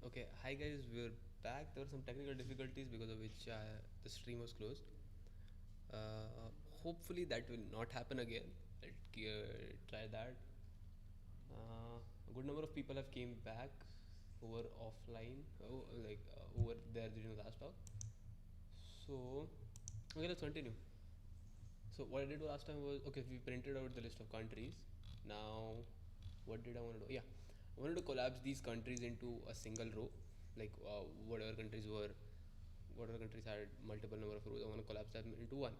Okay, hi guys, we're back. There were some technical difficulties because of which the stream was closed. Hopefully that will not happen again. Let's try that. A good number of people have came back who were offline, who were there during the last talk. So, okay, let's continue. So what I did last time was, okay, we printed out the list of countries. Now, what did I want to do? Yeah, I wanted to collapse these countries into a single row, like whatever countries were, whatever countries had multiple number of rows. I want to collapse them into one.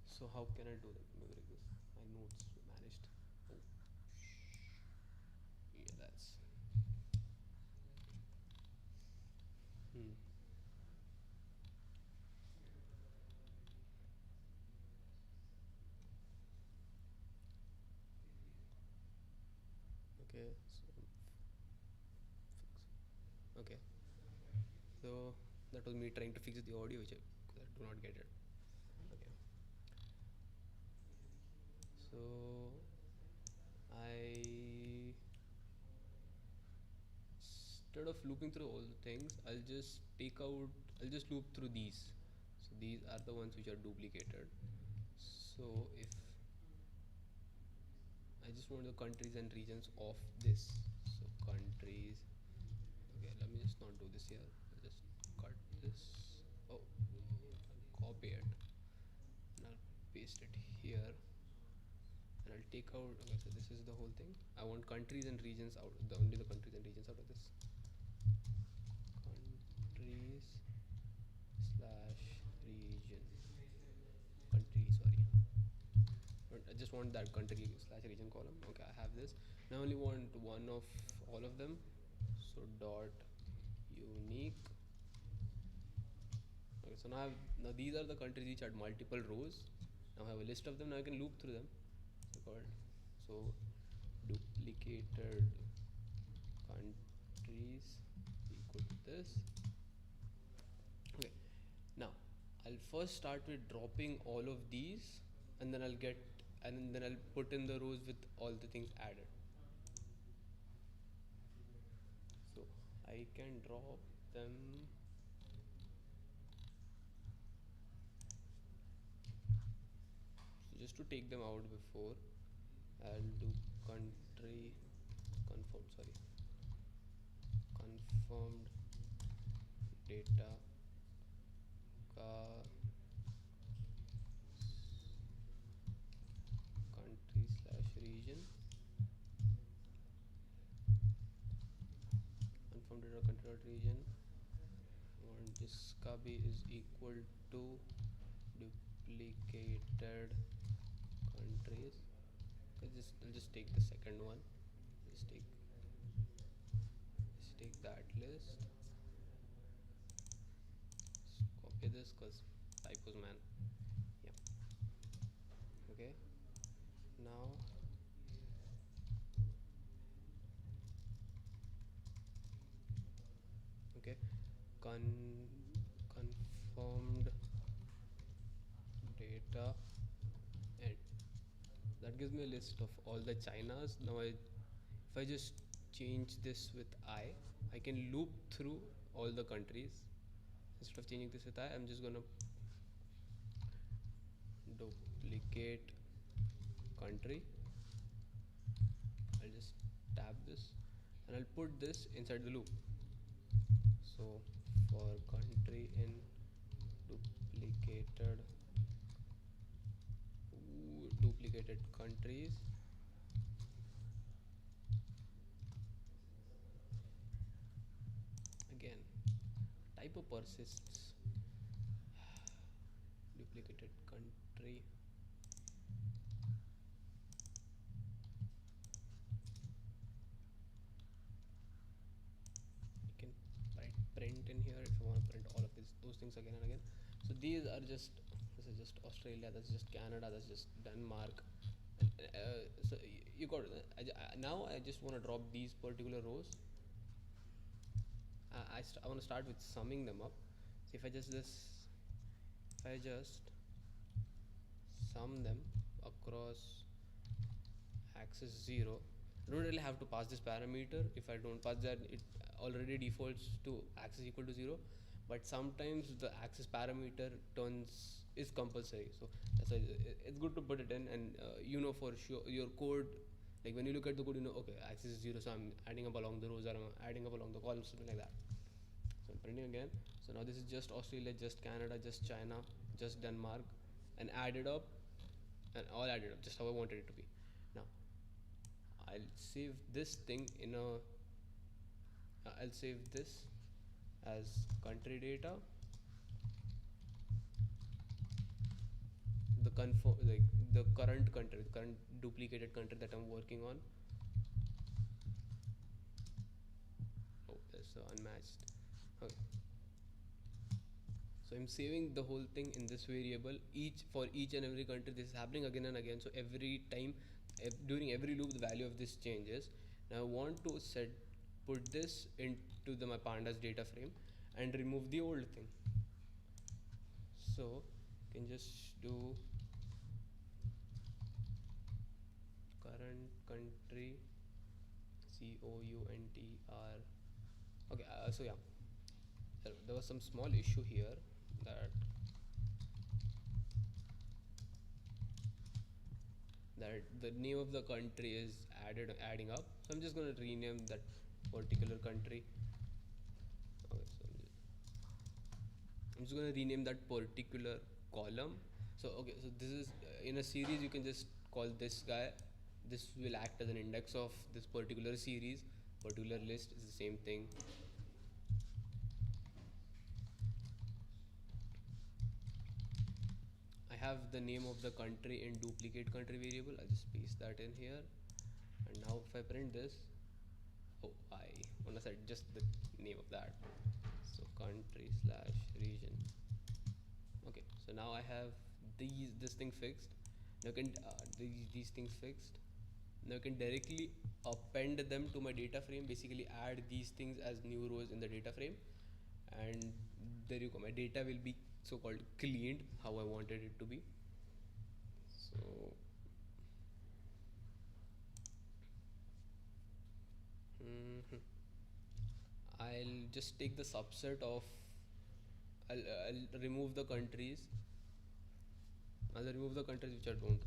So how can I do that? Maybe like this. My notes managed. Oh, yeah, that's. Hmm. Okay. Okay. So that was me trying to fix the audio, which I do not get it. Okay. So I instead of looping through all the things, I'll just loop through these. So these are the ones which are duplicated. So if I just want the countries and regions of this, so countries. Okay, let me just not do this here. I'll just cut this. Oh, copy it. And I'll paste it here. And I'll take out. Okay, so this is the whole thing. I want countries and regions out. Only the countries and regions out of this. Countries slash region. Country, sorry. But I just want that country slash region column. Okay, I have this. Now I only want one of all of them. So dot unique. Okay, so now these are the countries which had multiple rows. Now I have a list of them. Now I can loop through them. So called so duplicated countries equal to this. Okay, now I'll first start with dropping all of these, and then I'll put in the rows with all the things added. So I can drop them. So just to take them out before, I'll do country confirmed. Sorry, confirmed data country slash region. Confirmed data country dot region. And this copy is equal to duplicated countries. I'll just take the second one. Just take that list. Just copy this because typos, man. Yeah. Okay. Now okay. Confirmed data, and that gives me a list of all the Chinas. Now if I just change this with I can loop through all the countries. Instead of changing this with I'm just gonna duplicate country. I'll just tab this and I'll put this inside the loop. So for country in duplicated countries, again typo persists. Duplicated country. You can write print in here if you want to print all of those things again and again. So these are just, this is just Australia, that's just Canada, that's just Denmark. So you got now I just want to drop these particular rows. I want to start with summing them up. So if I just sum them across axis 0, I don't really have to pass this parameter. If I don't pass that, it already defaults to axis equal to 0. But sometimes the axis parameter turns is compulsory. So that's why it's good to put it in, and you know for sure your code. Like when you look at the code, you know, okay, axis is 0, so I'm adding up along the rows, or I'm adding up along the columns, something like that. So I'm printing again. So now this is just Australia, just Canada, just China, just Denmark, and added up, and all added up, just how I wanted it to be. Now I'll save this thing in a. I'll save this as country data. The confirm, like the current country, the current duplicated country that I'm working on. Oh, that's unmatched. Okay. So I'm saving the whole thing in this variable. For each and every country, this is happening again and again. So every time, during every loop, the value of this changes. Now I want to put this into my pandas data frame and remove the old thing. So you can just do current country COUNTR. Okay, so yeah, there was some small issue here that the name of the country is adding up. So I'm just going to rename that particular country. Okay, so I'm just going to rename that particular column. So okay, so this is in a series. You can just call this guy. This will act as an index of this particular series. Particular list is the same thing. I have the name of the country in duplicate country variable. I'll just paste that in here. And now if I print this, oh, I want to set just the name of that. So country slash region. Okay, so now I have this thing fixed. Now I can these things fixed. Now I can directly append them to my data frame. Basically, add these things as new rows in the data frame, and there you go. My data will be so-called cleaned how I wanted it to be. So I'll just take the subset of. I'll remove the countries. I'll remove the countries which I don't.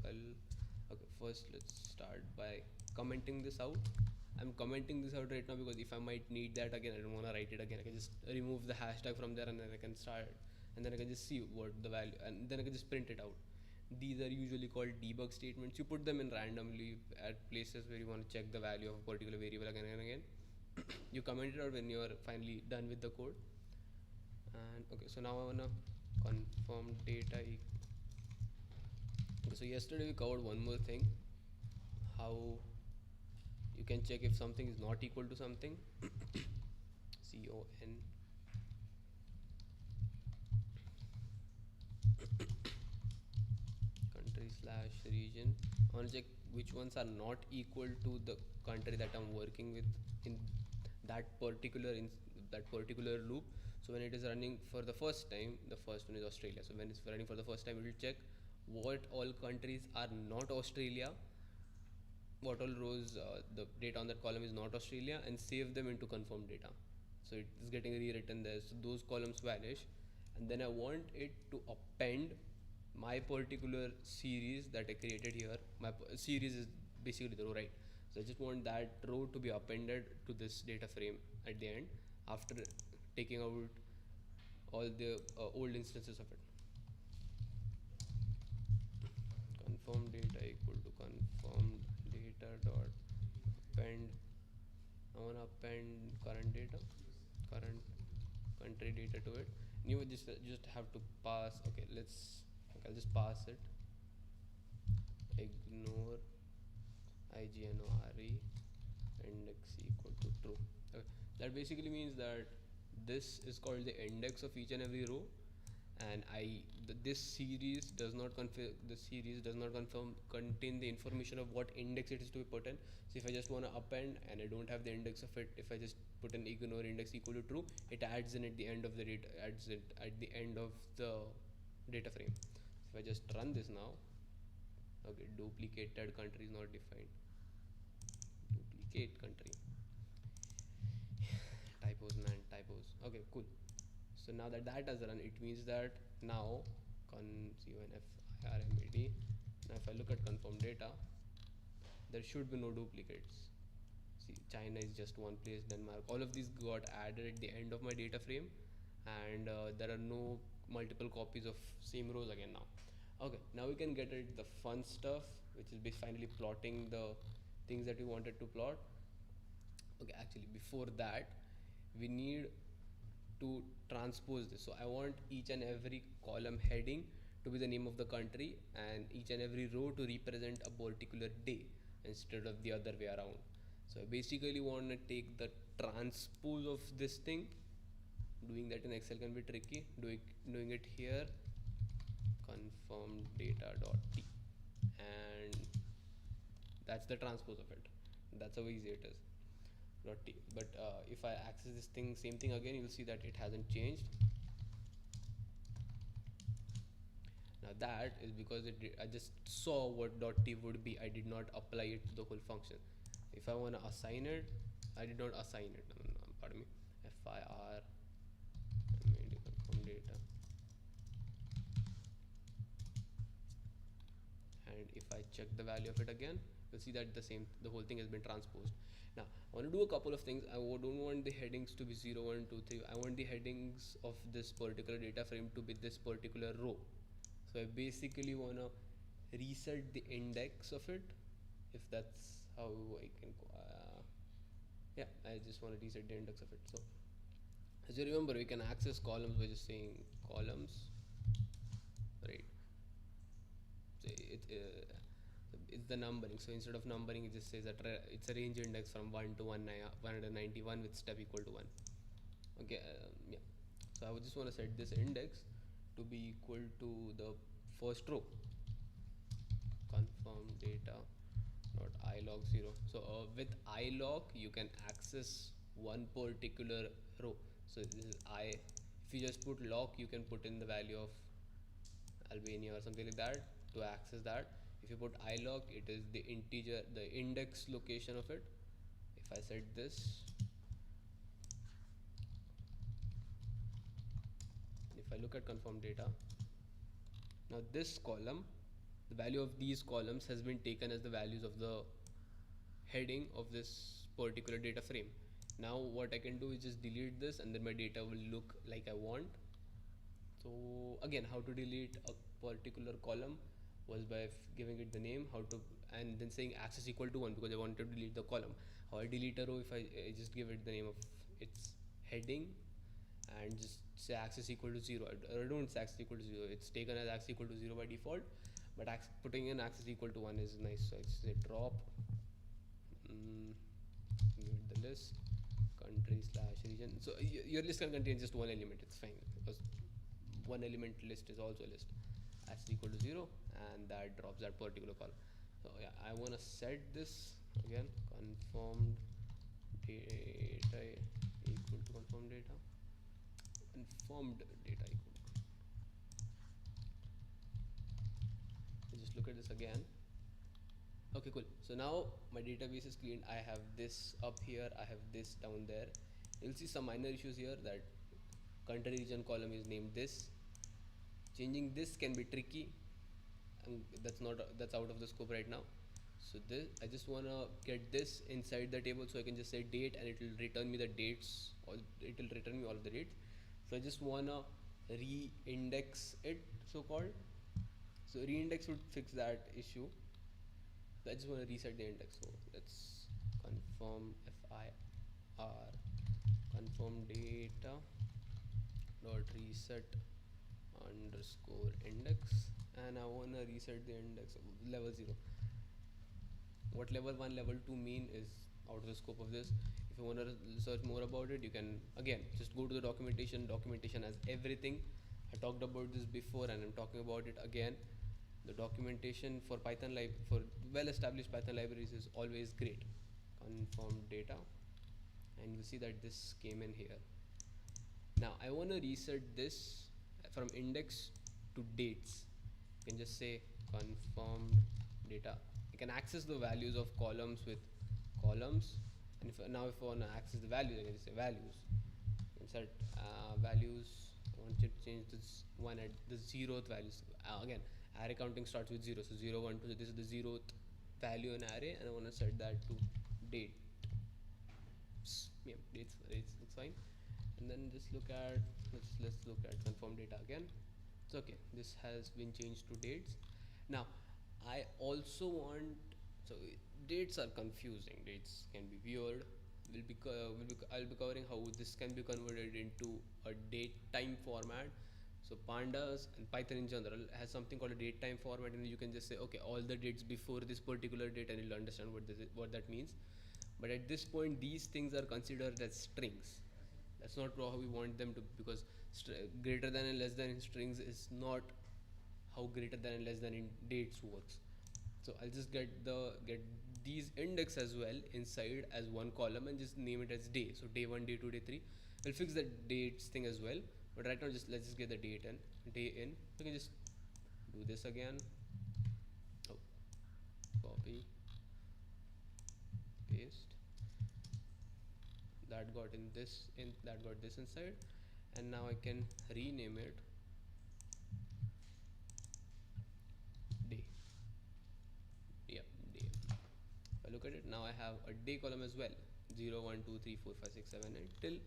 Okay. First, let's start by commenting this out. I'm commenting this out right now because if I might need that again, I don't want to write it again. I can just remove the hashtag from there, and then I can start, and then I can just see what the value, and then I can just print it out. These are usually called debug statements. You put them in randomly at places where you want to check the value of a particular variable again and again. You comment it out when you are finally done with the code. And okay, so now I wanna confirm data. Okay, so yesterday we covered one more thing, how you can check if something is not equal to something. CON country slash region. I want to check which ones are not equal to the country that I'm working with in that particular loop. So when it is running for the first time, the first one is Australia. So when it's running for the first time, it will check what all countries are not Australia, what all rows the data on that column is not Australia, and save them into confirmed data. So it is getting rewritten there. So those columns vanish, and then I want it to append my particular series that I created here. My series is basically the row, right? So I just want that row to be appended to this data frame at the end after taking out all the old instances of it. Confirm data equal to confirmed data dot append. I want to append current data, current country data to it. And you just have to pass. Okay, I'll just pass it. Ignore ignore index equal to true. Okay. That basically means that this is called the index of each and every row, and this series does not contain the information of what index it is to be put in. So if I just want to append and I don't have the index of it, if I just put an ignore index equal to true, it adds in at the end of the data, adds it at the end of the data frame. If I just run this now, okay, duplicated country is not defined. state, country. Typos, man, typos. Okay, cool. So now that that has run, it means that now confirmd. Now if I look at confirm data, there should be no duplicates. See, China is just one place, Denmark. All of these got added at the end of my data frame, and there are no multiple copies of same rows again now. Okay, now we can get at the fun stuff, which is finally plotting the things that we wanted to plot. Okay, actually, before that, we need to transpose this. So I want each and every column heading to be the name of the country, and each and every row to represent a particular day instead of the other way around. So I basically want to take the transpose of this thing. Doing that in Excel can be tricky. Doing it here, confirm data.t, and that's the transpose of it. That's how easy it is. .t. But if I access this thing, same thing again, you'll see that it hasn't changed. Now that is because I just saw what .t would be. I did not apply it to the whole function. If I want to assign it, I did not assign it. No, pardon me. Fir confirm data. And if I check the value of it again, you'll see that the whole thing has been transposed. Now I want to do a couple of things. I don't want the headings to be 0, 1, 2, 3. I want the headings of this particular data frame to be this particular row. So I basically want to reset the index of it, if that's how I can yeah, I just want to reset the index of it. So as you remember, we can access columns by just saying columns, right? So it's the numbering. So instead of numbering, it just says that it's a range index from 1 to 191 with step equal to 1. Okay, yeah. So I would just want to set this index to be equal to the first row. Confirm data not ilog 0. So with ilog you can access one particular row. So this is I. If you just put log, you can put in the value of Albania or something like that to access that. If you put ilog, it is the integer, the index location of it. If I set this, if I look at confirm data, now this column, the value of these columns has been taken as the values of the heading of this particular data frame. Now what I can do is just delete this, and then my data will look like I want. So again, how to delete a particular column was by giving it the name, and then saying access equal to 1, because I wanted to delete the column. How I delete a row, if I just give it the name of its heading and just say access equal to 0. I don't say access equal to 0, it's taken as access equal to 0 by default, but putting in access equal to 1 is nice. So I say drop, give it the list, country / region. So your list can contain just one element, it's fine, because one element list is also a list. Access equal to 0, and that drops that particular column. So yeah, I want to set this again, confirmed data equal to confirmed data, confirmed data equal to. Let's just look at this again. Okay, cool. So now my database is cleaned. I have this up here, I have this down there. You'll see some minor issues here, that country region column is named this. Changing this can be tricky, and that's out of the scope right now. So this, I just want to get this inside the table, so I can just say date, and it will return me the dates, or it will return me all of the dates. So I just want to re-index it, so called. So re-index would fix that issue. So I just want to reset the index. So let's confirm FIR confirm data dot reset underscore index, and I want to reset the index of level 0. What level 1, level 2 mean is out of the scope of this. If you want to research more about it, you can again just go to the documentation. Documentation has everything. I talked about this before, and I'm talking about it again. The documentation for Python for well-established Python libraries is always great. Confirm data, and you see that this came in here. Now I want to reset this from index to dates. You can just say confirmed data. You can access the values of columns with columns, And if now if I want to access the values, I can just say values. Insert values. I want you to change this one at the zeroth values. Again, array counting starts with 0, so 0, 1, 2. This is the zeroth value in array, and I want to set that to date. Yeah, dates looks fine. And then just look at let's look at confirm data again. So okay, this has been changed to dates. Now I also want, so dates are confusing, dates can be weird. I'll be covering how this can be converted into a date time format. So pandas and Python in general has something called a date time format, and you can just say okay, all the dates before this particular date, and you'll understand what that means. But at this point these things are considered as strings. That's not how we want them to, because greater than and less than in strings is not how greater than and less than in dates works. So I'll just get these index as well inside as one column and just name it as day. So day 1, day 2, day 3. I'll fix the dates thing as well, but right now let's just get the date in day in. We can just do this again. Oh, copy, paste. That got this inside, and now I can rename it day. Yeah, day. If I look at it now, I have a day column as well. 0, 1, 2, 3, 4, 5, 6, 7, 8 till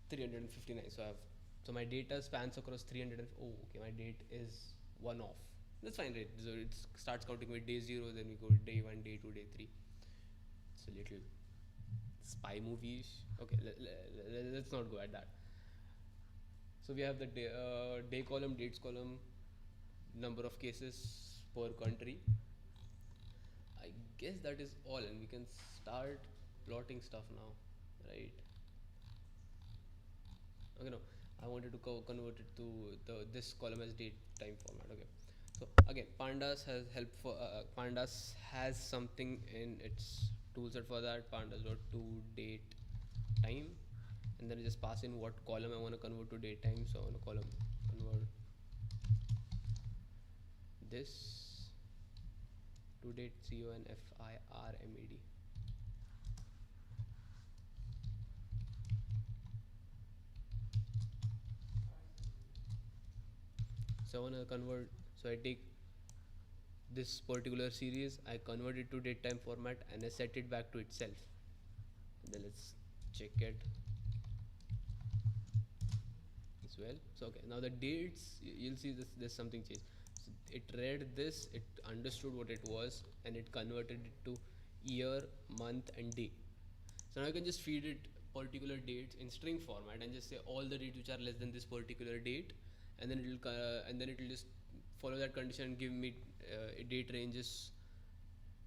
359. So I have, so my data spans across 300. Oh, okay, my date is one off. That's fine, right? So it starts counting with day 0, then we go day 1, day 2, day 3. It's a little spy movie-ish. Okay, let's not go at that. So we have the day column, dates column, number of cases per country. I guess that is all, and we can start plotting stuff now, right? Okay, no, I wanted to convert it to this column as date time format. Okay, so again, Pandas has something in its toolset for that. Pandas.toDate time, and then I just pass in what column I want to convert to date time. So I want to column convert this to date, CONFIRMAD. So I want to convert, so I take this particular series, I convert it to date time format, and I set it back to itself. And then let's check it as well. So okay, now the dates, you'll see this, there's something changed. So it read this, it understood what it was, and it converted it to year, month, and day. So now you can just feed it particular dates in string format and just say all the dates which are less than this particular date, and then it'll just follow that condition and give me date ranges.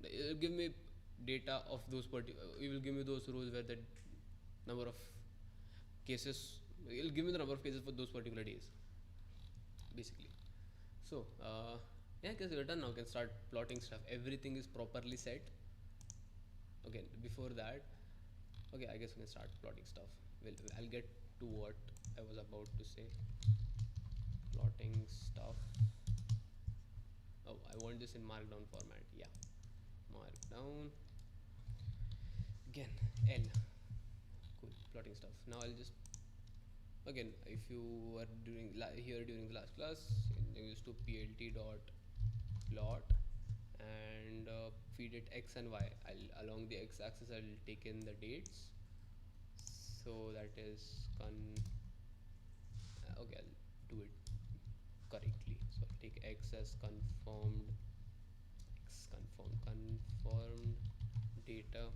It'll give me data of those it will give me those rows where the number of cases, it'll give me the number of cases for those particular days, basically. So yeah, I guess we're done now. We can start plotting stuff. Everything is properly set. Okay, before that, okay, I guess we can start plotting stuff. Well, I'll get to what I was about to say. Plotting stuff. Oh, I want this in markdown format. Yeah, markdown. Again, L. Cool, plotting stuff. Now I'll just, again, if you were here during the last class, you used to plt dot plot and feed it x and y. Along the x-axis I'll take in the dates. So that is okay, I'll do it correctly. So I'll take x as confirmed data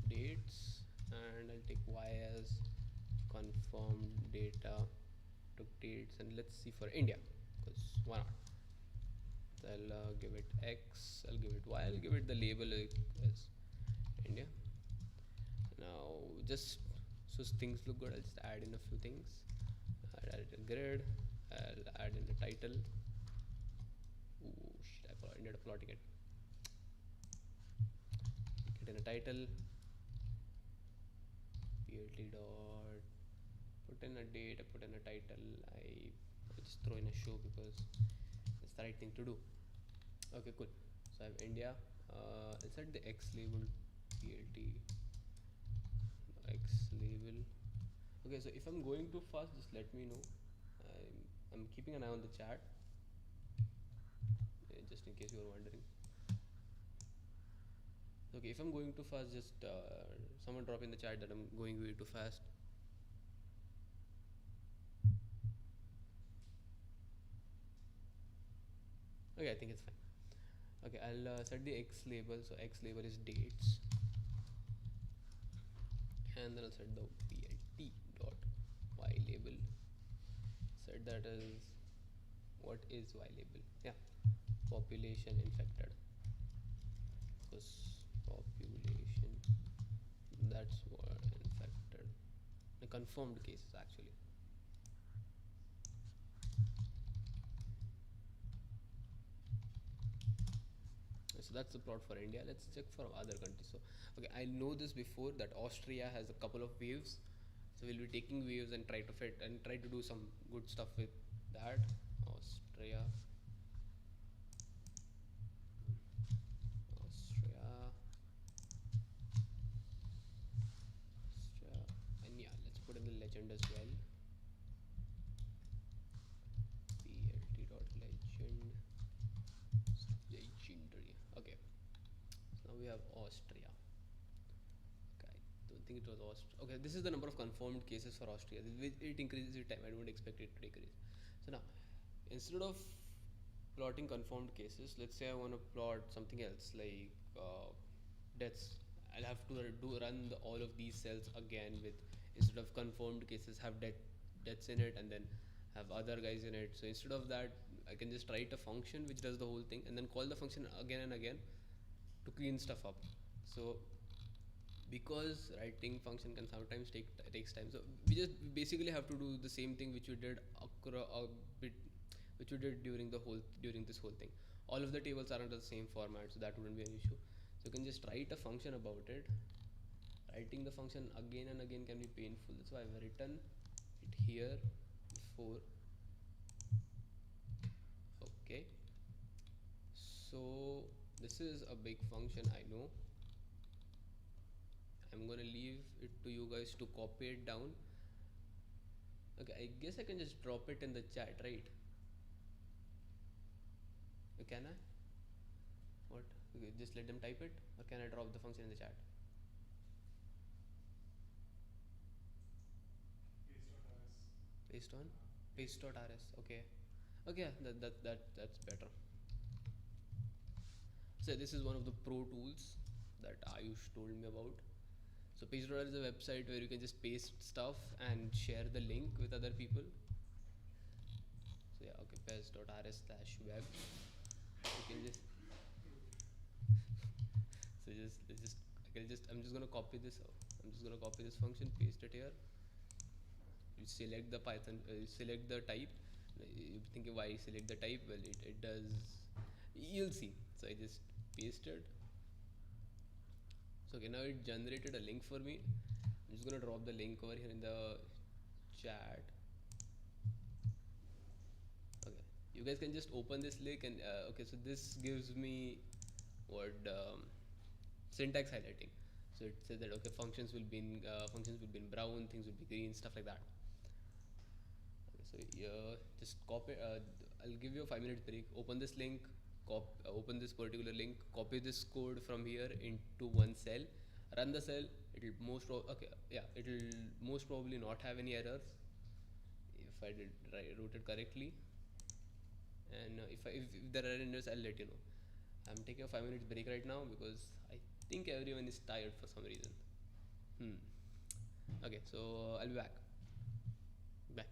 dates, and I'll take y as confirmed data took dates, and let's see for India, because why not. So I'll give it x, I'll give it y, I'll give it the label as India. Now just so things look good, I'll just add in a few things. I'll add a grid, I'll add in the title. Ooh shit, I ended up plotting it. Get in a title, plt dot, put in a date, I put in a title, I just throw in a show because it's the right thing to do. Okay, cool. So I have India. I'll set the x label plt x label. Okay, so if I'm going too fast, just let me know. I'm keeping an eye on the chat, just in case you are wondering. Okay, if I'm going too fast, just someone drop in the chat that I'm going way too fast. Okay, I think it's fine. Okay, I'll set the x label. So x label is dates, and then I'll set the plt dot y label. Set that as, what is y label? Yeah, population infected. Because population, that's what infected. The confirmed cases actually. So that's the plot for India. Let's check for other countries. So okay, I know this before that Austria has a couple of waves. So we'll be taking waves and try to fit and try to do some good stuff with that. Austria, Austria, Austria, and yeah, let's put in the legend as well. plt.legend, legendary. Okay, so now we have Austria. Okay, I don't think it was Austria. Okay, this is the number of confirmed cases for Austria. It increases with time. I don't expect it to decrease. So now, instead of plotting confirmed cases, let's say I want to plot something else like deaths. I'll have to run all of these cells again with, instead of confirmed cases, have deaths in it, and then have other guys in it. So instead of that, I can just write a function which does the whole thing, and then call the function again and again to clean stuff up. So because writing function can sometimes takes time, so we just basically have to do the same thing which we did a bit, which we did during this whole thing. All of the tables are under the same format, so that wouldn't be an issue. So you can just write a function about it. Writing the function again and again can be painful, that's why I've written it here before. Okay, so this is a big function, I know. I'm gonna leave it to you guys to copy it down. Okay, I guess I can just drop it in the chat, right? Can I? What? Okay, just let them type it, or can I drop the function in the chat? Based on paste.rs. Okay. Okay, that's better. So this is one of the pro tools that Ayush told me about. So paste.rs is a website where you can just paste stuff and share the link with other people. So yeah, okay, paste.rs/web. You can just so just I'm just gonna copy this. I'm just gonna copy this function, paste it here. You select the Python, select the type. You're thinking why select the type? Well, it does. You'll see. So I just pasted. So okay, now it generated a link for me. I'm just gonna drop the link over here in the chat. Okay, you guys can just open this link and okay, so this gives me what syntax highlighting. So it says that okay, functions will be in brown, things will be green, stuff like that. Okay, so just copy. I'll give you a 5 minute break. Open this link. Open this particular link. Copy this code from here into one cell. Run the cell. It'll most probably not have any errors if I did wrote it correctly. And if there are errors, I'll let you know. I'm taking a 5 minutes break right now because I think everyone is tired for some reason. Okay, so I'll be back. Bye.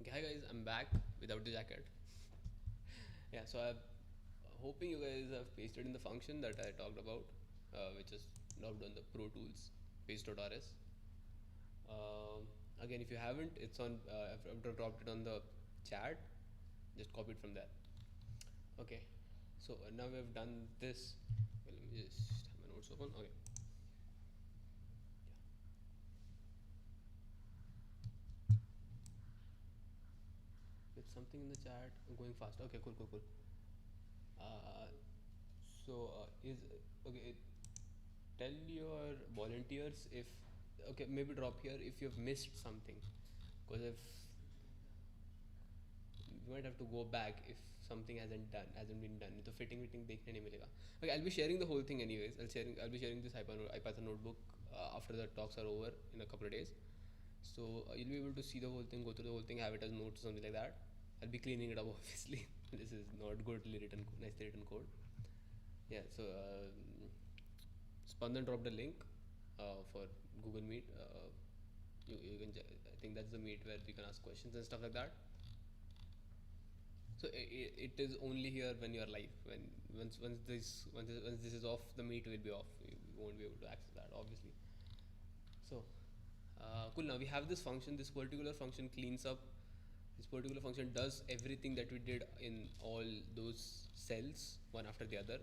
Okay, hi guys, I'm back without the jacket. Yeah, so I'm hoping you guys have pasted in the function that I talked about, which is dropped on the Pro Tools page.rs. Again, if you haven't, it's on. I've dropped it on the chat. Just copy it from there. Okay, so now we've done this. Well, let me just have my notes open. Okay. It's something in the chat. I'm going fast. Okay, cool, cool, cool. Uh, is okay. Tell your volunteers if okay, maybe drop here if you've missed something, because if you might have to go back if something hasn't been done. तो fitting देखने नहीं मिलेगा. Okay, I'll be sharing the whole thing anyways. I'll be sharing this IPython notebook after the talks are over in a couple of days. So you'll be able to see the whole thing, go through the whole thing, have it as notes or something like that. I'll be cleaning it up obviously. This is not nicely written code. Yeah. So Spandan dropped a link for Google Meet. You can. I think that's the meet where you can ask questions and stuff like that. So it is only here when you are live. Once this is off, the meet will be off. You won't be able to access that, obviously. So cool. Now we have this function. This particular function cleans up. This particular function does everything that we did in all those cells, one after the other.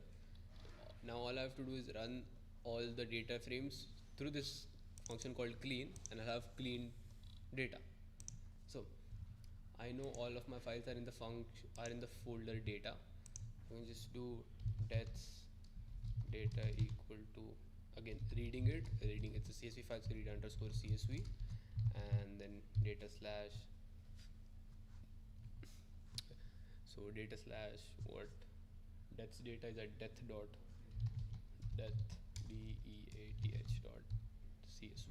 Now all I have to do is run all the data frames through this function called clean, and I have clean data. So I know all of my files are in the folder data. I can just do deaths data equal to, again, reading it's a CSV file, so read underscore CSV, and then data slash, so data slash what deaths data is at death dot dot CSV.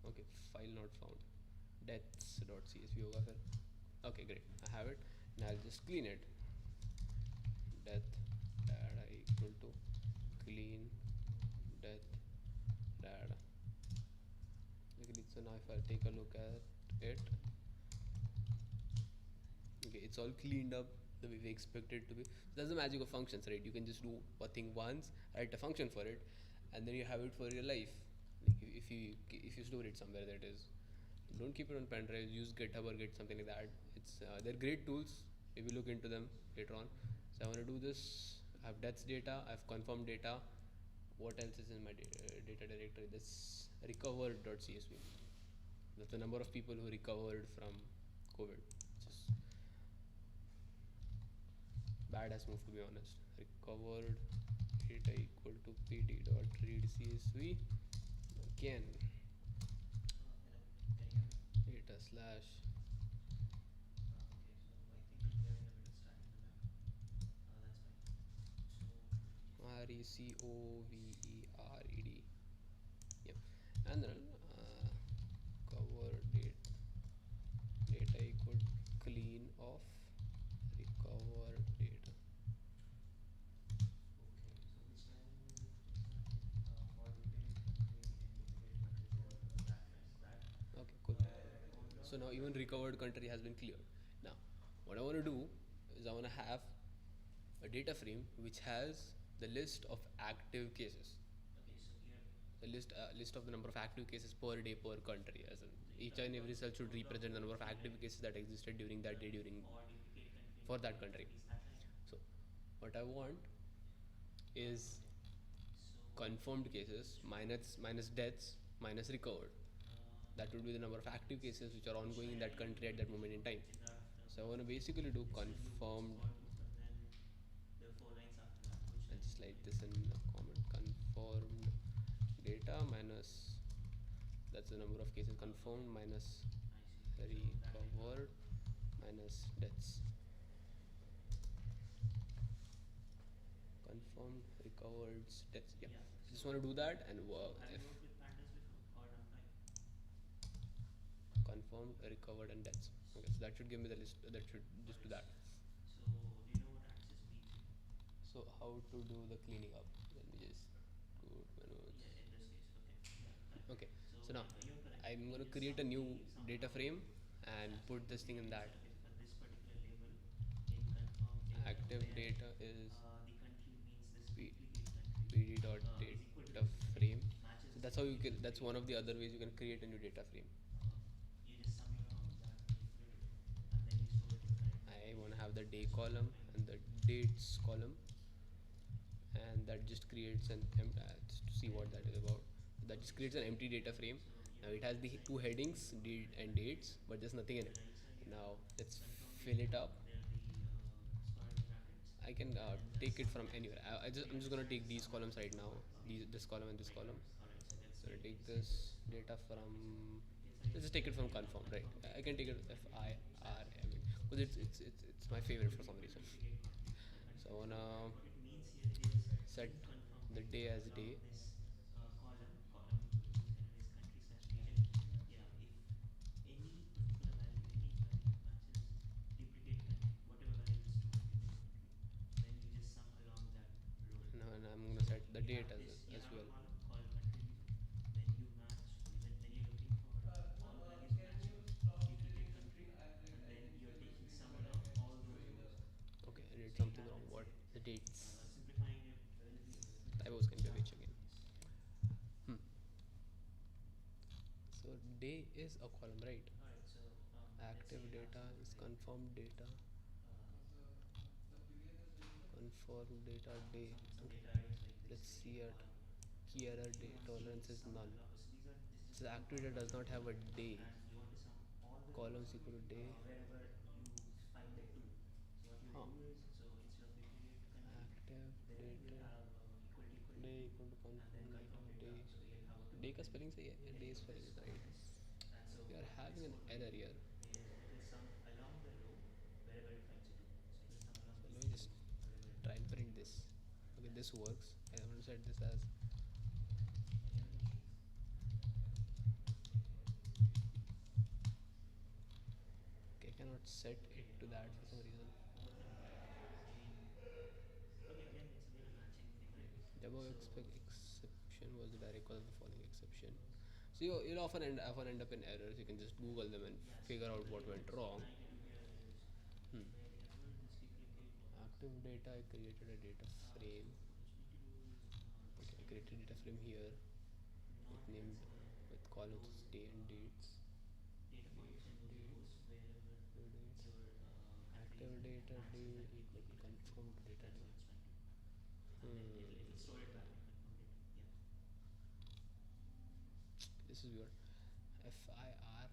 Okay, file not found. Deaths.csv होगा फिर. Okay, great. I have it. Now I'll just clean it. Death data equal to clean death data. So now if I take a look at it, okay, it's all cleaned up the way we expect it to be. So that's the magic of functions, right? You can just do a thing once, write a function for it, and then you have it for your life. Like if you store it somewhere, that is, don't keep it on pen drive. Use GitHub or Git, something like that. They're great tools. Maybe look into them later on. So I want to do this. I have deaths data. I have confirmed data. What else is in my data directory? This recovered.csv. That's the number of people who recovered from COVID. Just bad as move, to be honest. Recovered data equal to pd.read.csv. Again, data slash recovered. Yep. And then cover data equal clean of recovered data. Okay, cool. So now even recovered country has been cleared. Now, what I want to do is I want to have a data frame which has the list of active cases. The list of the number of active cases per day per country, as in each and every cell should represent the number of active cases that existed during that day for that country. So what I want is confirmed cases minus deaths minus recovered. That would be the number of active cases which are ongoing in that country at that moment in time. So I want to basically do confirmed. I'll just write this in a comment. Confirmed data minus, that's the number of cases confirmed, minus recovered minus deaths. Confirmed, recovered, deaths. Yeah. Just want to do that and work. Have you worked with Pandas before or NumPy? Confirmed, recovered, and deaths. Okay, so that should give me the list. That should just do that. So do you know what access means here? So how to do the cleaning up? Let me just go to menus. Yeah, in this case, okay. Yeah, Okay. So now you're correct. I'm going to If create a some new if some data allow frame and put this you thing can in use that. for this particular label in confirm data Active where data is the country means this p, duplicate country pd dot is equal to data this and it frame. matches So the that's how you can. different That's one variable. of the other ways you can create a new data frame. uh, you just sum your rounds that equal to and then you store it in current I location. want to have the day That's what column I and mean. the dates column, and that just creates an just to see what that is about. That just Okay, creates an empty data frame. so Now you're it looking has at the this two right. So headings, on date the and left hand dates, side, but there's nothing in on the it. right side you have Now let's confirm fill data, it up. there'll be square brackets, I can and then the take it sum from line. anywhere. So you I'm just gonna understand take the these sum line columns right now. This column and this right? column. All right, so let's So I say take say this this. data Okay, so from. inside Let's just take here it from you have confirmed, right? confirm I date can take it equal to FIR, slash because it's my favorite for some reason. duplicate country. The So country, I so wanna what it means here is set in confirm the date day as along day. this column whose element is country slash region. Yeah, if any particular value, any value matches duplicate country, whatever value is stored in duplicate country, then you just sum along that row. And I'm gonna So set the you date have as this, you as have a well. column called country region. When you match, when you're looking for all values matching duplicate country, and then you're taking sum along all those rows. Okay, I did So you something have, wrong. let's What say, the dates? simplifying it a little bit. Let me just Typos can be a bitch start again. from this again. Hmm. So day is a column, right? All right, so let's say Active you have data something is like confirmed data. Confirmed data day. some Okay. data items like this Let's where you see have it. column. So Key error if you day want to tolerance is sum null. so this is So just the one active column data does not here, have a day. and you want to sum all the rows Columns equal to day. wherever you find the two. So what you'll Huh. do is, so instead of duplicate country, Active there you'll data have equal to, day equal to and then confirmed data confirm data. day. So you'll have a two Day ka line spelling sahi hai. getting Day of spelling this is comma right. this. And so We are what this having an code will error do here. is it will sum along the row wherever it finds a two. So it will sum along So let these me two just rows wherever it try and finds a print two. this. Okay, Yeah. this works. I want to set this as. Any other questions? Okay, I cannot set it Okay, to that for some reason. over here, again, okay, again, it's again a matching thing, right? Demo So, exception was the direct cause of the following exception. So you'll often end up in errors. You can just Google them and yeah, so figure out what what went it's wrong. trying to do here is Hmm. wherever this duplicate, Active data, I created a data so frame. what you need to do is Okay, I extend created a data frame here with not name consider with columns those day and dates. data points in those rows Dates, wherever due date. your country Active region data matches day that equal to duplicate country. confirmed data That's day. what it's trying to do, and then it'll store it Hmm. back in confirm data. Yeah. This is weird. FIR.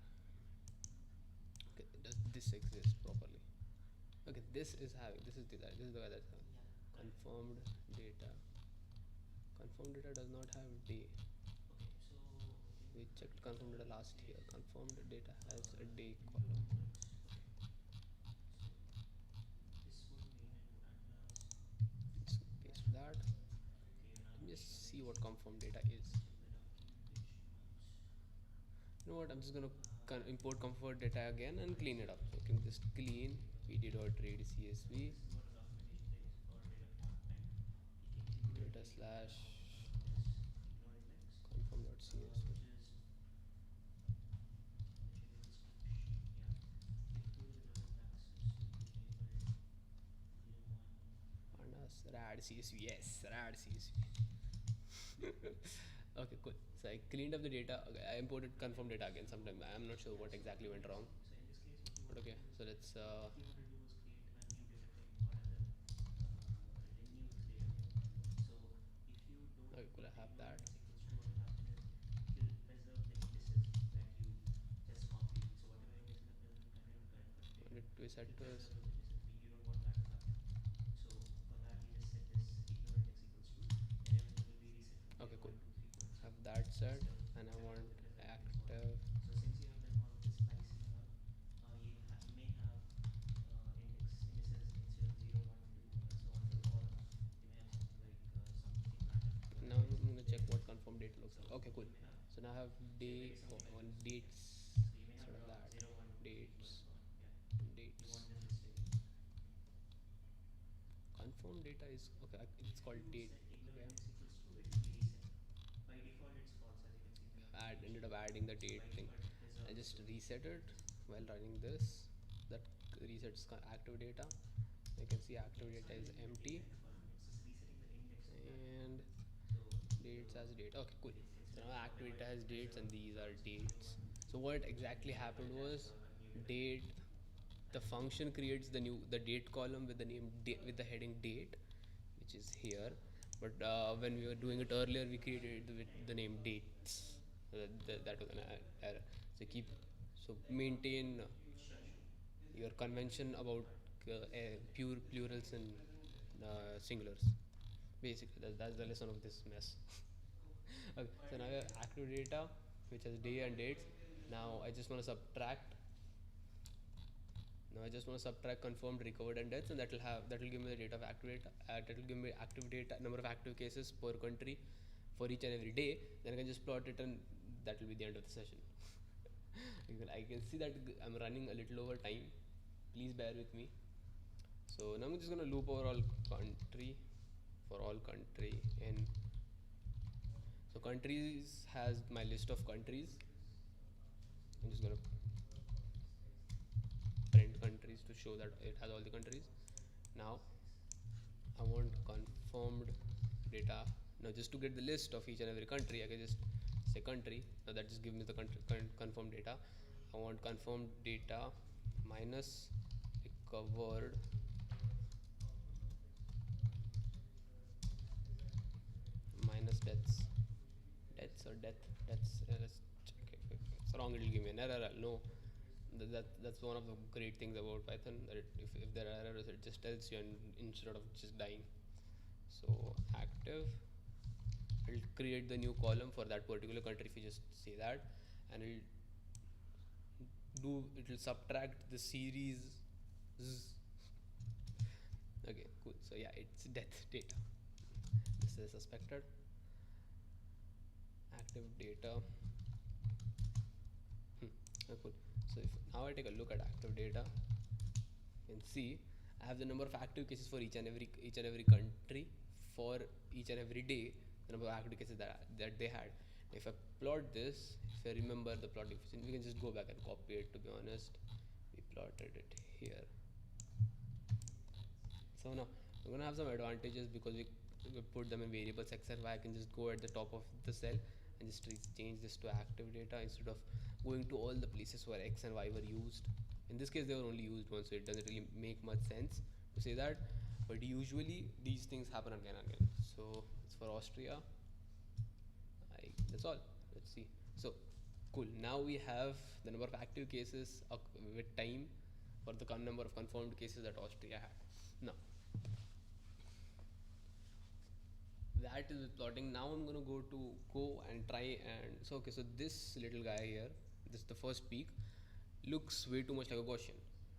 Okay, does this exist properly? Okay, this is the guy. This is the guy that's having Yeah, correct. confirmed data. Confirmed data does not have day. Okay, so in We checked confirmed particular data last year. case, Confirmed data has a day new column. index. Okay, so this would mean in pandas. Let's paste that. Okay, you're not Let me getting just the see what next confirmed data is. stupid documentations. You know what? I'm just gonna import Uh, comfort data again and alright, clean so it up. So you can just clean pd.read so csv this is what a documentation says for data frame, right? Include a data date slash this ignore index, confirm.csv. which is that should be the description. Yeah, include the relevant access to the label 01. Pandas rad csv. Yes, rad csv. Okay, cool. So I cleaned up the data. Okay, I imported confirm data again sometime. I'm not sure Yeah, what so exactly went wrong. so in this case, what you But wanted okay, to do, so let's what you wanted to do was create a new data frame or rather renew this data frame. So if you don't okay, cool. put I have ignore that. index equals true, what will happen is it will preserve the indices that you just copied. So whatever index in the present current Want configuration, it to be set it will to as preserve those indices. You don't want that to happen. So for that you just set this ignore index equals true, and everything will be reset from there okay, cool. 1, 2, 3, 4, and so Have on that set, instead of and I having want all the present values for it. active. So since you have done all of this splicing and all, you may have indices instead of 0, 1, 2, and so on for the columns. You may have something like something random for Now the I'm index gonna there. check what confirm data looks So like. Okay, cool. you may have So now I have day maybe something like on this. Okay, dates so you may have instead of that. 0, 1, 2, 3, 4, and Dates, so on. Yeah, you dates. want them listed. Confirm data is okay. It's If called you date. set ignore Okay. index equals true, it will be reset. By default, it's false as you can see here. ended up adding the date by thing. default I preserve just this one. reset it while running this. That resets active data. You can see Yeah, active it's data not is resetting the empty date at the column, it's just resetting the index of that. and So dates as date. Okay, cool. it's So like now talking active about data has dates preserve and these are dot dates. new one, So what and then exactly new table happened attached was to a new table, date. The and function creates the date column with the name with the heading date, which is here. But when we were doing it earlier, we created it with the name dates. So that was an error. So maintain sure, sure. your convention about pure plurals and singulars. Basically, that's the lesson of this mess. Okay, so now we have active data, which has day and dates. Now I just want to subtract. Now I just want to subtract confirmed, recovered, and deaths, and that will give me the data of active data. That will give me active data, number of active cases per country for each and every day. Then I can just plot it, and that will be the end of the session. I can see that I'm running a little over time. Please bear with me. So now I'm just gonna loop over all country for all country in. So countries has my list of countries. I'm just gonna print countries to show that it has all the countries. Now I want confirmed data. Now just to get the list of each and every country, I can just say country. Now that just gives me the confirmed data. I want confirmed data minus recovered minus deaths. Deaths or deaths. Let's check if it's wrong. It'll give me an error. I'll know. That's one of the great things about Python. That if there are errors, it just tells you, and instead of just dying. So active, it'll create the new column for that particular country if you just say that, and it'll subtract the series. Okay, cool. So yeah, it's death data. This is suspected active data. Oh, cool. So if now I take a look at active data, you can see I have the number of active cases for each and every country for each and every day. The number of active cases that they had. If I plot this, if I remember the plot efficiency, we can just go back and copy it. To be honest, we plotted it here. So now we're gonna have some advantages because we put them in variables XRY. I can just go at the top of the cell and just change this to active data instead of going to all the places where X and Y were used. In this case, they were only used once, so it doesn't really make much sense to say that. But usually these things happen again and again. So it's for Austria. That's all. Let's see. So cool. Now we have the number of active cases with time for the number of confirmed cases that Austria had. Now that is with plotting. Now I'm gonna go and try and so okay. So this little guy here, this is the first peak, looks way too much like a Gaussian.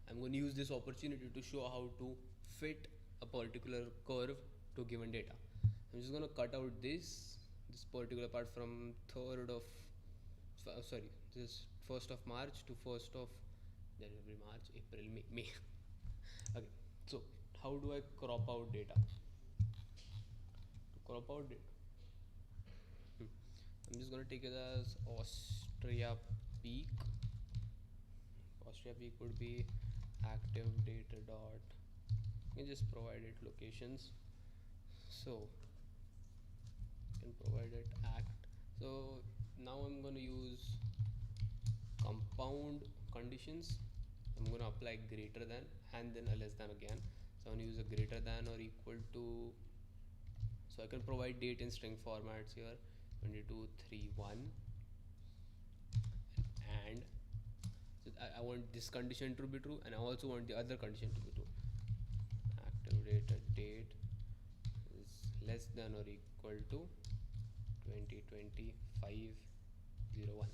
I'm going to use this opportunity to show how to fit a particular curve to given data. I'm just going to cut out this particular part from 3rd of sorry, this 1st of March to 1st of January, March, April, May. Okay, so how do I crop out data? To crop out data, I'm just going to take it as Austria peak. Austria peak would be active data dot. You can just provide it locations. So you can provide it act. So now I'm going to use compound conditions. I'm going to apply greater than and then a less than again. So I'm going to use a greater than or equal to. So I can provide date in string formats here 2231 and so I want this condition to be true and I also want the other condition to be true. Active data date is less than or equal to 202501.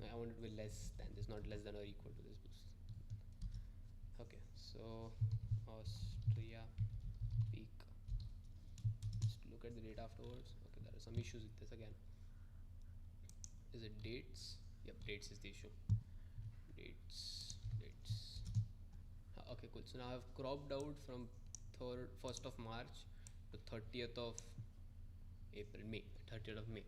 I want it to be less than this, not less than or equal to this. Okay, so Austria peak. Just look at the data afterwards. Okay, there are some issues with this again. Is it dates? Yep, dates is the issue. Dates. Okay, cool. So now I've cropped out from 1st of March to 30th of April, May, 30th of May.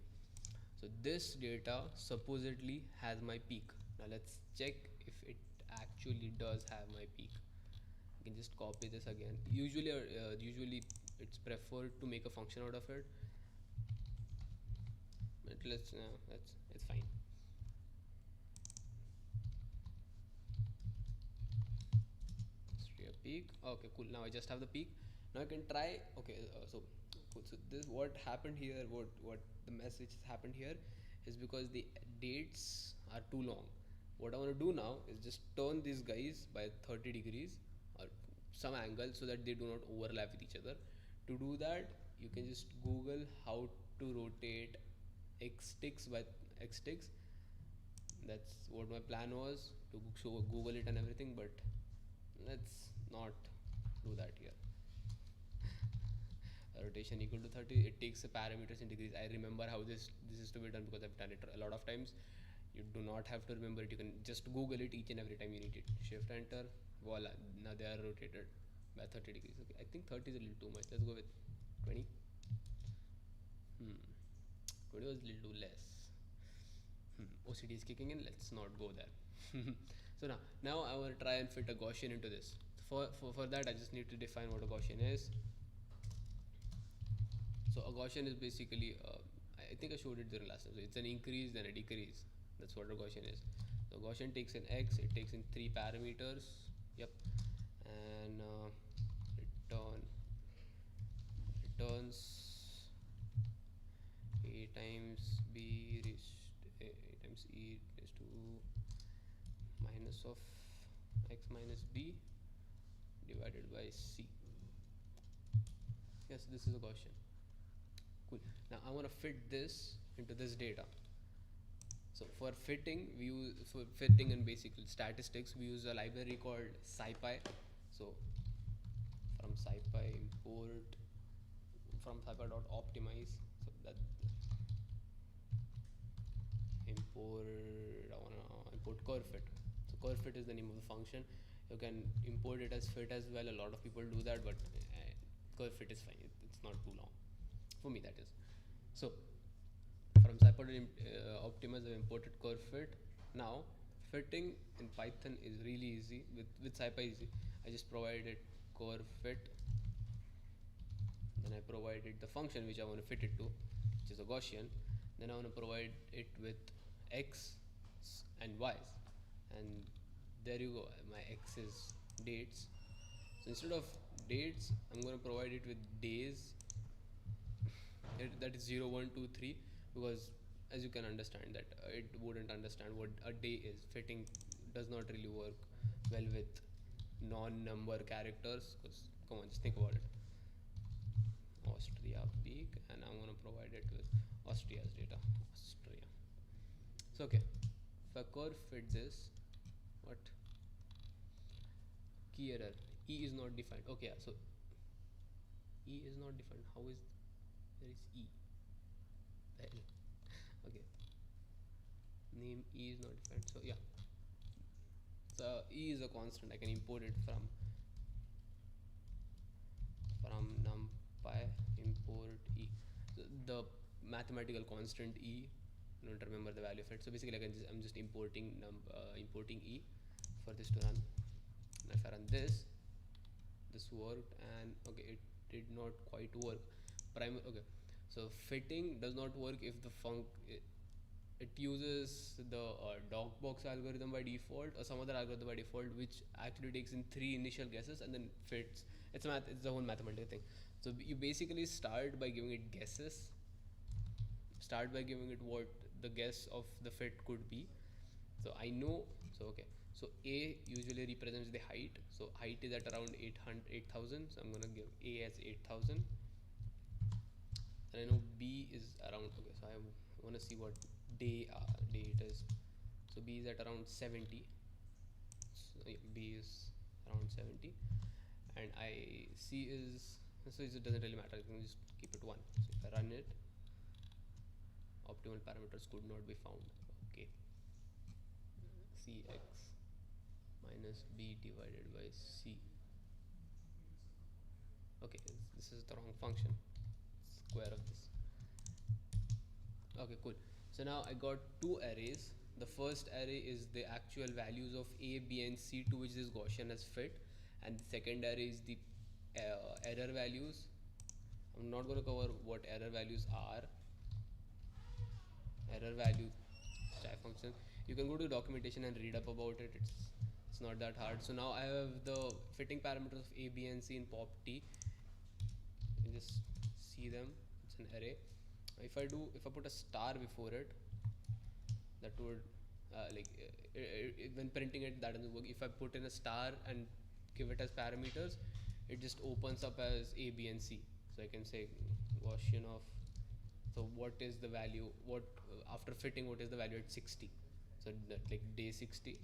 So this data supposedly has my peak. Now let's check if it actually does have my peak. You can just copy this again. Usually it's preferred to make a function out of it, but let's it's fine. Let's peak. Okay, cool. Now I just have the peak. Now I can try. Okay, so cool. So this what happened here. What the message happened here is because the dates are too long. What I want to do now is just turn these guys by 30 degrees or some angle so that they do not overlap with each other. To do that, you can just Google how to rotate x ticks by x ticks. That's what my plan was, to show Google it and everything, but let's not do that here. Rotation equal to 30, it takes the parameters in degrees. I remember how this is to be done because I've done it a lot of times. You do not have to remember it, you can just Google it each and every time you need it. Shift enter, voila, now they are rotated by 30 degrees. Okay, I think 30 is a little too much. Let's go with 20. 20 was a little too less. OCD is kicking in, let's not go there. So now I want to try and fit a Gaussian into this. For that I just need to define what a Gaussian is. So a Gaussian is basically, I think I showed it during last time. So it's an increase then a decrease. That's what a Gaussian is. So Gaussian takes in x, it takes in 3 parameters. Yep, and returns a times b raised a times e raised to minus of x minus b divided by c. Yes, this is a Gaussian. Cool. Now I want to fit this into this data. So for fitting and basic statistics, we use a library called SciPy. So from SciPy import from SciPy.optimize. So that I wanna import curve fit. So curve fit is the name of the function. You can import it as fit as well. A lot of people do that, but curve fit is fine. It's not too long. For me, that is. So from SciPy optimize, I've imported curve fit. Now fitting in Python is really easy. With SciPy easy. I just provided curve fit. Then I provided the function which I want to fit it to, which is a Gaussian. Then I want to provide it with x and y's, and there you go. My x is dates. So instead of dates, I'm going to provide it with days. That is 0, 1, 2, 3, because as you can understand that it wouldn't understand what a day is. Fitting does not really work well with non-number characters, because come on, just think about it. Austria peak, and I'm going to provide it with Austria's data. Austria. So okay, if I curve fit this, what? Key error, E is not defined. Okay, yeah, so E is not defined. How is there is E? Okay, name E is not defined. So yeah, so E is a constant. I can import it from numpy import E. So the mathematical constant E, I don't remember the value of it. So basically I'm just importing importing E for this to run. And if I run this worked, and okay, it did not quite work. Okay, so fitting does not work if the it uses the docbox algorithm by default or some other algorithm by default, which actually takes in 3 initial guesses and then fits. It's the whole mathematical thing. So you basically start by giving it guesses. Start by giving it what the guess of the fit could be. So I know. So okay. So A usually represents the height. So height is at around 8,000. So I'm gonna give A as 8,000. And I know B is around. Okay. So I want to see what day it is. So B is at around 70. So B is around 70, and C is, so it doesn't really matter. You can just keep it 1. So if I run it, optimal parameters could not be found. Okay, Cx minus B divided by C. Okay, this is the wrong function. Square of this. Okay, cool. So now I got two arrays. The first array is the actual values of A, B, and C to which this Gaussian has fit, and the second array is the error values. I'm not going to cover what error values are. Error value type function. You can go to documentation and read up about it. It's not that hard. So now I have the fitting parameters of A, B, and C in pop T. You can just see them. It's an array. If I put a star before it, that would when printing it, that doesn't work. If I put in a star and give it as parameters, it just opens up as A, B, and C. So I can say Gaussian of, so what is the value, what after fitting, what is the value at 60? So that like day 60,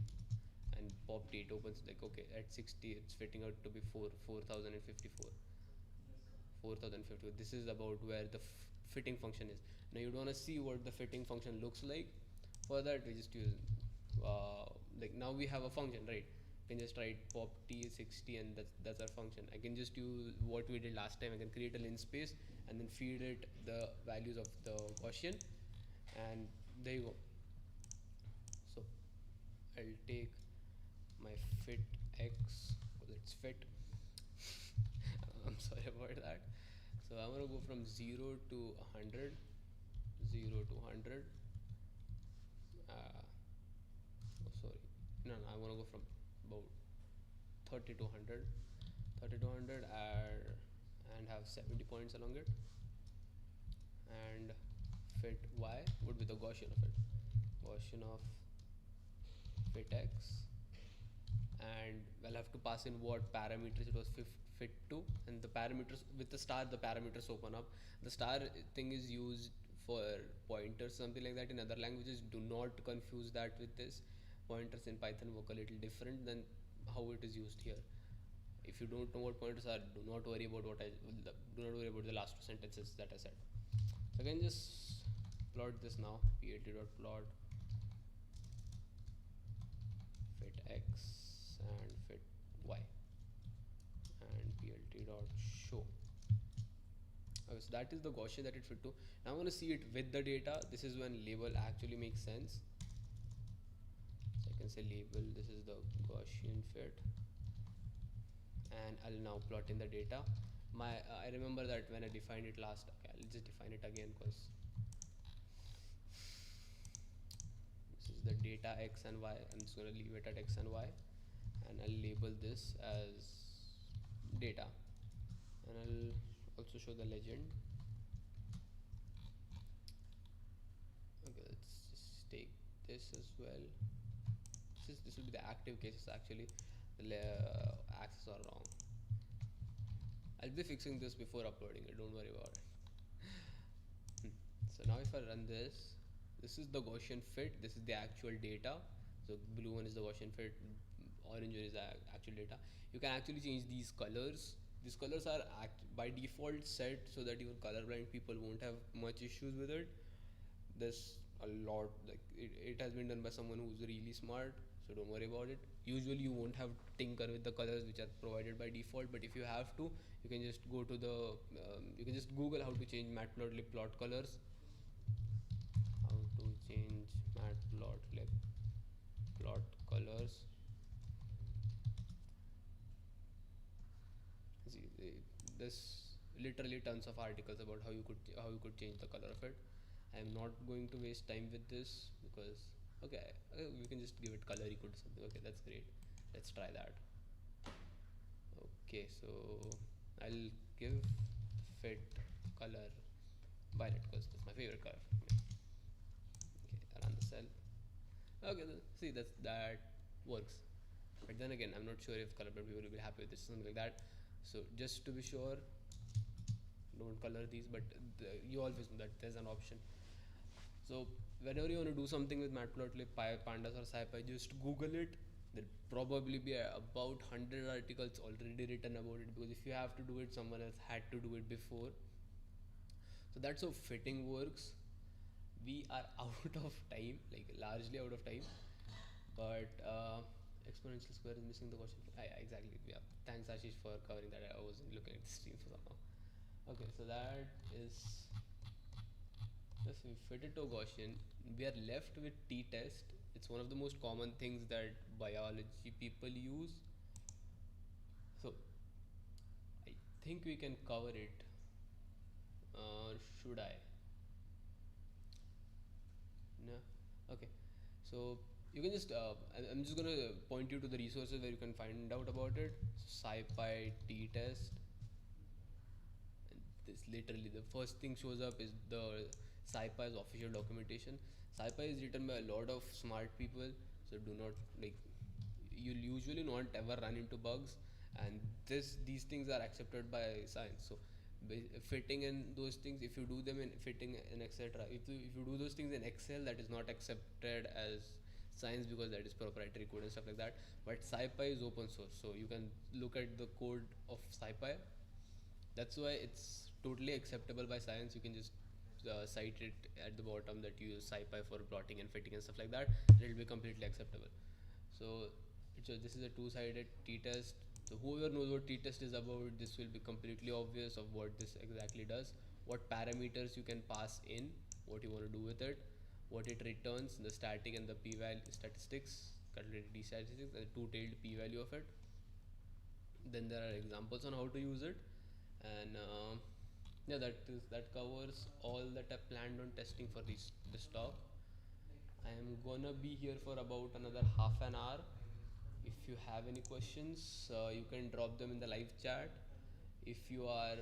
and pop T, it opens like, okay, at 60 it's fitting out to be 4054. 4050. This is about where the fitting function is. Now you want to see what the fitting function looks like. For that we just use like now we have a function, right? You can just write pop T 60 and that's our function. I can just use what we did last time. I can create a linspace and then feed it the values of the Gaussian, and there you go. So I'll take my fit x, let's fit. I'm sorry about that. So I'm gonna go from 0 to 100, 0 to 100. Oh, sorry. No, I'm gonna go from about 30 to 100, 30 to 100, and have 70 points along it. And fit y would be the Gaussian of it. Gaussian of fit x, and I'll have to pass in what parameters it was fit to, and the parameters with the star, the parameters open up. The star thing is used for pointers, something like that in other languages. Do not confuse that with this. Pointers in Python work a little different than how it is used here. If you don't know what pointers are, do not worry about the last two sentences that I said. So I can just plot this now. plt.plot fit x and fit y, and plt.show. Okay, so that is the Gaussian that it fit to. Now I'm going to see it with the data. This is when label actually makes sense. So I can say label, this is the Gaussian fit, and I'll now plot in the data. I remember that when I defined it last. Okay, I'll just define it again because this is the data x and y. I'm just going to leave it at x and y, and I'll label this as data, and I'll also show the legend. Okay, let's just take this as well. This will be the active cases. Actually the axes are wrong. I'll be fixing this before uploading it, don't worry about it. So now if I run this, this is the Gaussian fit, this is the actual data. So blue one is the Gaussian fit, orange one is the actual data. You can actually change these colors. These colors are by default set so that even colorblind people won't have much issues with it. There's a lot, like it has been done by someone who's really smart, so don't worry about it. Usually you won't have tinker with the colors which are provided by default, but if you have to, you can just go to the you can just Google how to change matplotlib plot colors. How to change matplotlib plot colors. See, there's literally tons of articles about how you could change the color of it. I'm not going to waste time with this because okay, we can just give it color equal to something. Okay, that's great. Let's try that. Okay, so I'll give fit color violet because that's my favorite color. Okay, run the cell. Okay, see that works. But then again, I'm not sure if colorblind people will be happy with this, something like that. So just to be sure, don't color these, but you always know that there's an option. So whenever you want to do something with matplotlib, pandas or SciPy, just Google it. There'll probably be about 100 articles already written about it, because if you have to do it, someone else had to do it before. So that's how fitting works. We are out of time, like largely out of time, but exponential square is missing the Gaussian. Exactly, yeah. Thanks Ashish for covering that. I wasn't looking at the stream for somehow. Okay, so that is, just we fit it to Gaussian. we are left with t-test. It's one of the most common things that biology people use. So I think we can cover it. Should I? No. Okay. So you can just I'm just gonna point you to the resources where you can find out about it. SciPy t-test. And this literally the first thing shows up is the SciPy's official documentation. SciPy is written by a lot of smart people, so do not like you'll usually not ever run into bugs, and these things are accepted by science. So fitting in those things, if you do them in fitting and etc. If you do those things in Excel, that is not accepted as science because that is proprietary code and stuff like that. But SciPy is open source, so you can look at the code of SciPy. That's why it's totally acceptable by science. You can just cite it at the bottom that you use SciPy for plotting and fitting and stuff like that. It will be completely acceptable. So this is a two-sided t-test. So whoever knows what t-test is about, this will be completely obvious of what this exactly does, what parameters you can pass in, what you want to do with it, what it returns, the static and the p-value statistics, calculated t-statistics, and the two-tailed p-value of it. Then there are examples on how to use it, and yeah, that covers all that I planned on testing for this talk. I am gonna be here for about another half an hour. If you have any questions, you can drop them in the live chat. If you are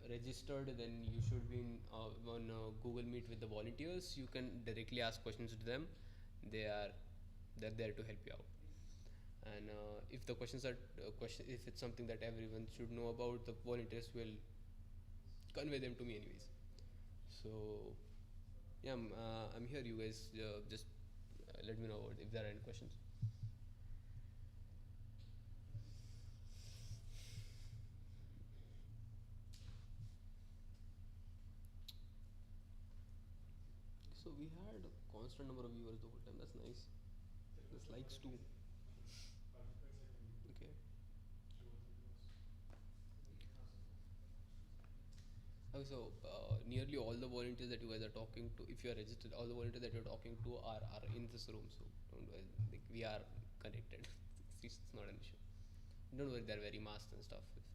registered, then you should be on Google Meet with the volunteers. You can directly ask questions to them. They are they're there to help you out. And if the questions are if it's something that everyone should know about, the volunteers will convey them to me anyways. So yeah, I'm here. You guys just let me know if there are any questions. So we had a constant number of viewers the whole time. That's nice. This likes too. Okay. Okay, so nearly all the volunteers that you guys are talking to, if you are registered, all the volunteers that you're talking to are in this room. So don't worry, like, we are connected. It's not an issue. Don't worry, they're very masked and stuff. If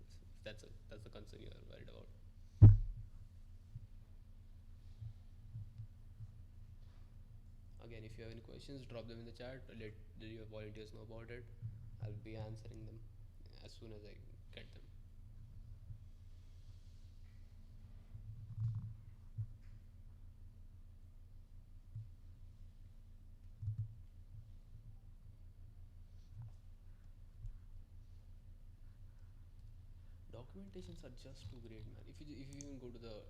that's the concern you are worried about. Again, if you have any questions, drop them in the chat. Let your volunteers know about it. I'll be answering them as soon as I get them. Documentations are just too great, man. If you even go to the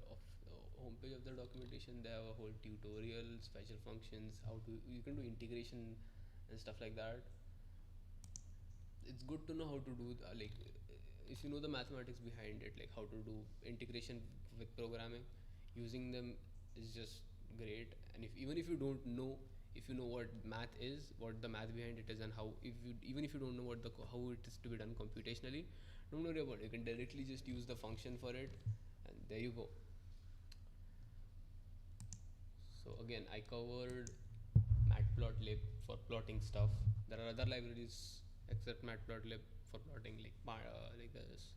homepage of the documentation, they have a whole tutorial, special functions, how to you can do integration and stuff like that. It's good to know how to do if you know the mathematics behind it, like how to do integration with programming, using them is just great. And if even if you don't know, if you know what math is, what the math behind it is, and how if you even if you don't know how it is to be done computationally, don't worry about it. You can directly just use the function for it, and there you go. So again, I covered matplotlib for plotting stuff. There are other libraries except matplotlib for plotting, like this.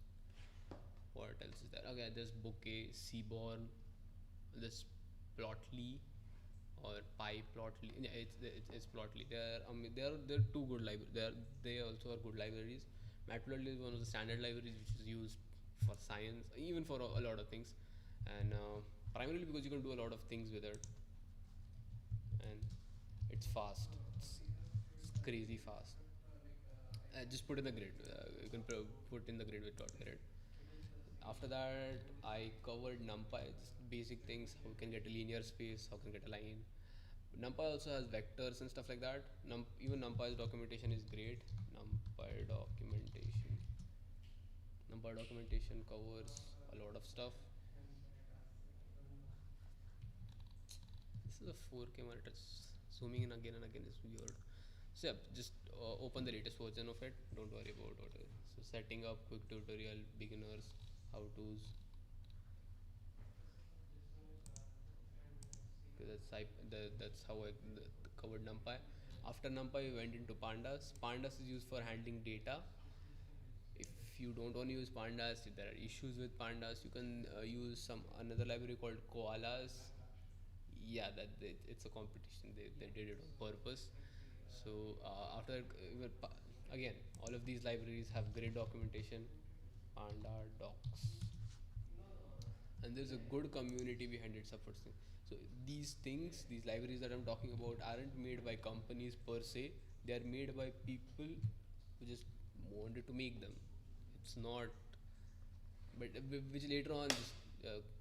What else is there? Okay, there's bouquet, seaborn, this plotly or pyplotly. Yeah, it's plotly. They're two good libraries. They also are good libraries. Matplotlib is one of the standard libraries which is used for science, even for a lot of things, and primarily because you can do a lot of things with it, and it's fast. It's crazy fast. Just put in the grid. You can put in the grid with .grid. After that, I covered NumPy, just basic things, how you can get a linear space, how you can get a line. NumPy also has vectors and stuff like that. Even NumPy's documentation is great. NumPy documentation. NumPy documentation covers a lot of stuff. This is a 4K monitor. Zooming in again and again is weird. So yeah, just open the latest version of it. Don't worry about what it is. So setting up, quick tutorial, beginners, how to's. That's how I covered NumPy. After NumPy, we went into Pandas. Pandas is used for handling data. If you don't want to use Pandas, if there are issues with Pandas, you can use some another library called Koalas. Yeah, it's a competition. They did it on purpose. So after again, all of these libraries have great documentation. Panda docs, and there's a good community behind it. Supports thing. So these things, these libraries that I'm talking about, aren't made by companies per se. They are made by people who just wanted to make them. It's not, but which later on just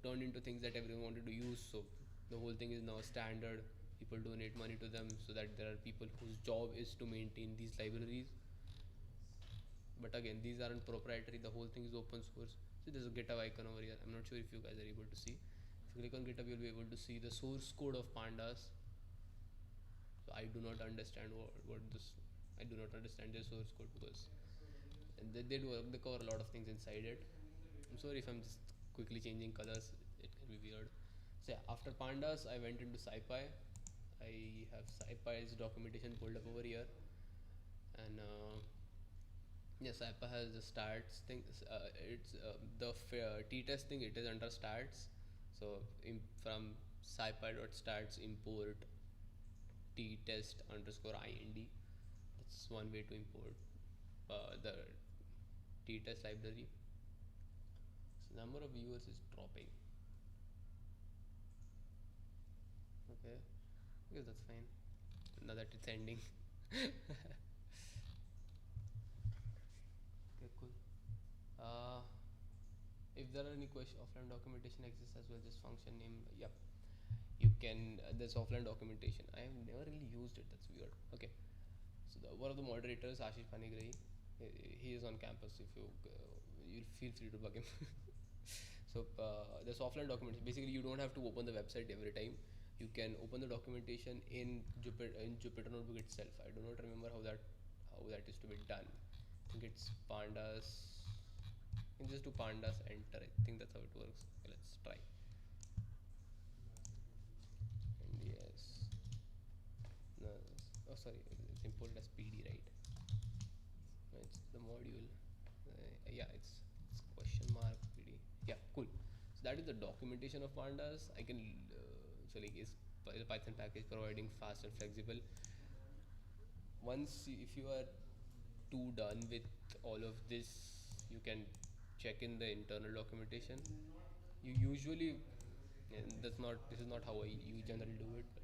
turned into things that everyone wanted to use. So the whole thing is now standard. People donate money to them so that there are people whose job is to maintain these libraries. But again, these aren't proprietary. The whole thing is open source. So there's a GitHub icon over here. I'm not sure if you guys are able to see. If you click on GitHub, you'll be able to see the source code of Pandas. So I do not understand what this. I do not understand their source code because and they cover a lot of things inside it. I'm sorry if I'm just quickly changing colors. It can be weird. So yeah, after Pandas, I went into SciPy. I have SciPy's documentation pulled up over here, and yes, SciPy has the stats thing. It's the t-test thing. It is under stats. So from scipy.stats import t-test underscore ind. That's one way to import the t-test library. So number of viewers is dropping. Okay, I guess that's fine. Now that it's ending. Okay, cool. Uh, if there are any question, offline documentation exists as well. Just function name. Yep. You can. There's offline documentation. I have never really used it. That's weird. Okay. So one of the moderators, Ashish Panigrahi, he is on campus. If you feel free to bug him. So there's offline documentation. Basically, you don't have to open the website every time. You can open the documentation in Jupyter Notebook itself. I do not remember how that is to be done. I think it's Pandas. You can just do Pandas enter. I think that's how it works. Okay, let's try. And yes. No. Oh, sorry. It's imported as PD, right? No, it's the module. Yeah, it's question mark PD. Yeah, cool. So that is the documentation of Pandas. I can so like is the Python package providing fast and flexible. If you are too done with all of this, you can check in the internal documentation. You usually, and this is not how you generally do it, but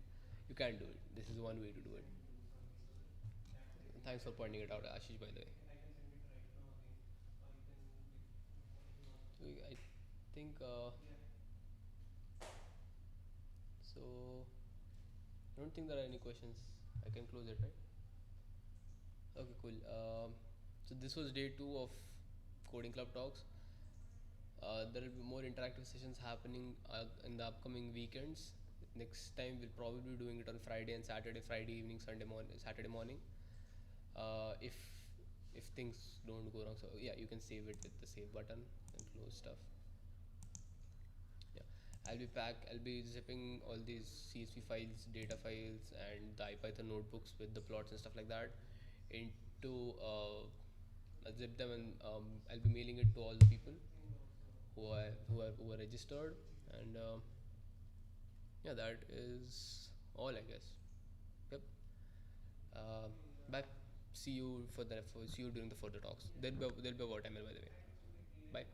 you can do it. This is one way to do it. Thanks for pointing it out, Ashish, by the way. I think so. I don't think there are any questions. I can close it, right? Okay, cool. So this was day 2 of Coding Club Talks. There will be more interactive sessions happening in the upcoming weekends. Next time we'll probably be doing it on Friday and Saturday, Friday evening, Saturday morning. If things don't go wrong, so yeah, you can save it with the save button and close stuff. Yeah, I'll be zipping all these CSV files, data files, and the IPython notebooks with the plots and stuff like that into I'll zip them, and I'll be mailing it to all the people who are registered, and yeah, that is all, I guess. Yep. Uh, Bye. See you during the further talks. There'll be about timer, by the way. Bye.